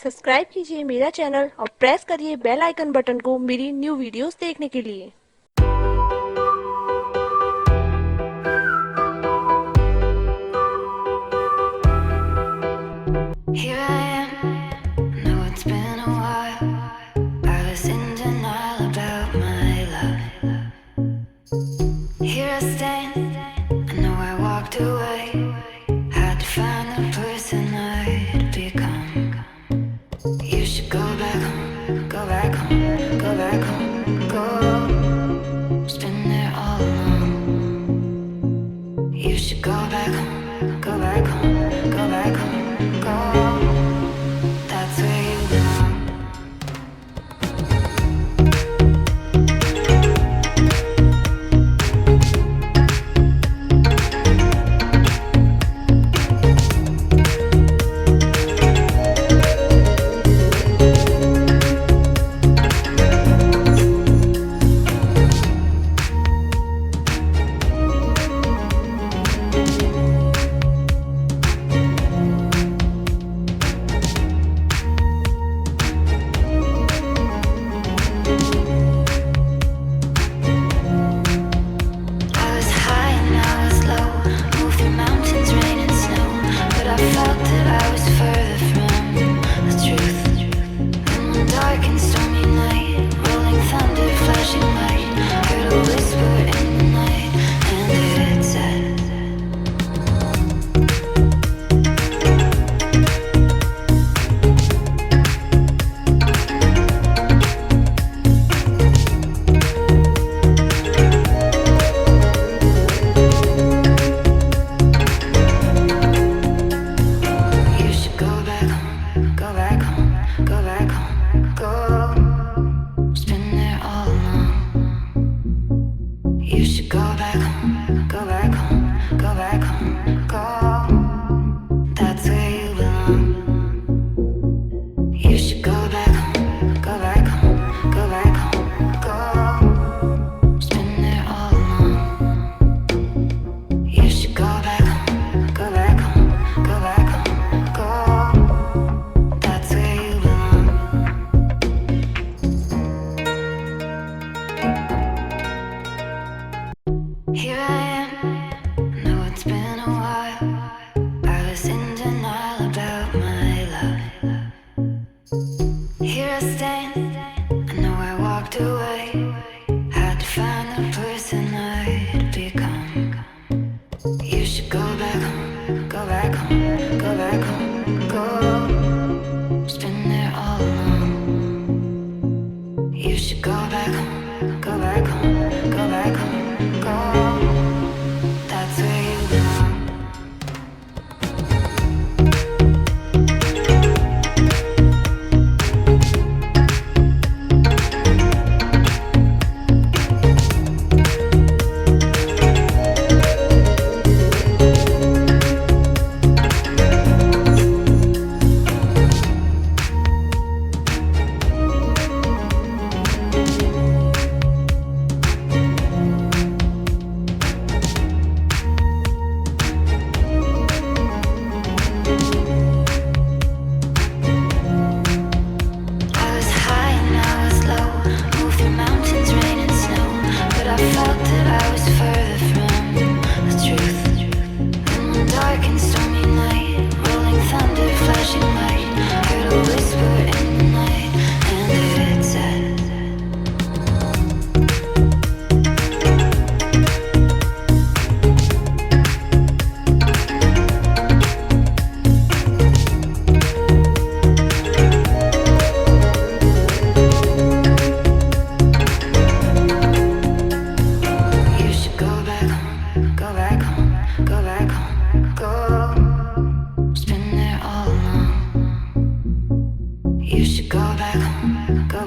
Subscribe कीजिए मेरा channel और प्रेस करिए बेल आइकन बटन को मेरी न्यू वीडियोस देखने के लिए। Here I am, know it's been a while. I was in denial about my love. Here I stand, I know I walked away. Had to find the person I'd become. You should go back home, go back home, go back home, go. It's been there all along. You should go back home, go back home, go back home, go. That's where you belong. I was high and I was low, moved through mountains, rain and snow, but I felt that I was further from the truth. In one dark and stormy night, rolling thunder, flashing light, heard a whisper in the night, and it said, you should go back home, go back home, go back home, go. It's been there all along. You should go back home, go back home, go back home, go. That's where you belong. You should go back home, go back home, go back home, go. It's been there all along. You should go back home, go back home, go back home, go. That's where you belong. Here I am, know it's been a while. I was in denial about my love. Here I stand, I know I walked away. Had to find the person I'd become. You should go back home, go back home, go back home, go. It's been there all along. You should go back home, go back home, go back home, go. That's where you belong. I was high and I was low, moved through mountains, rain and snow, but I felt that I was further from the truth. In one dark and stormy night, rolling thunder, flashing light, heard a whisper in the night, and it said, you should go back home, go back home, go back home, go. It's been there all along. You should go back home, go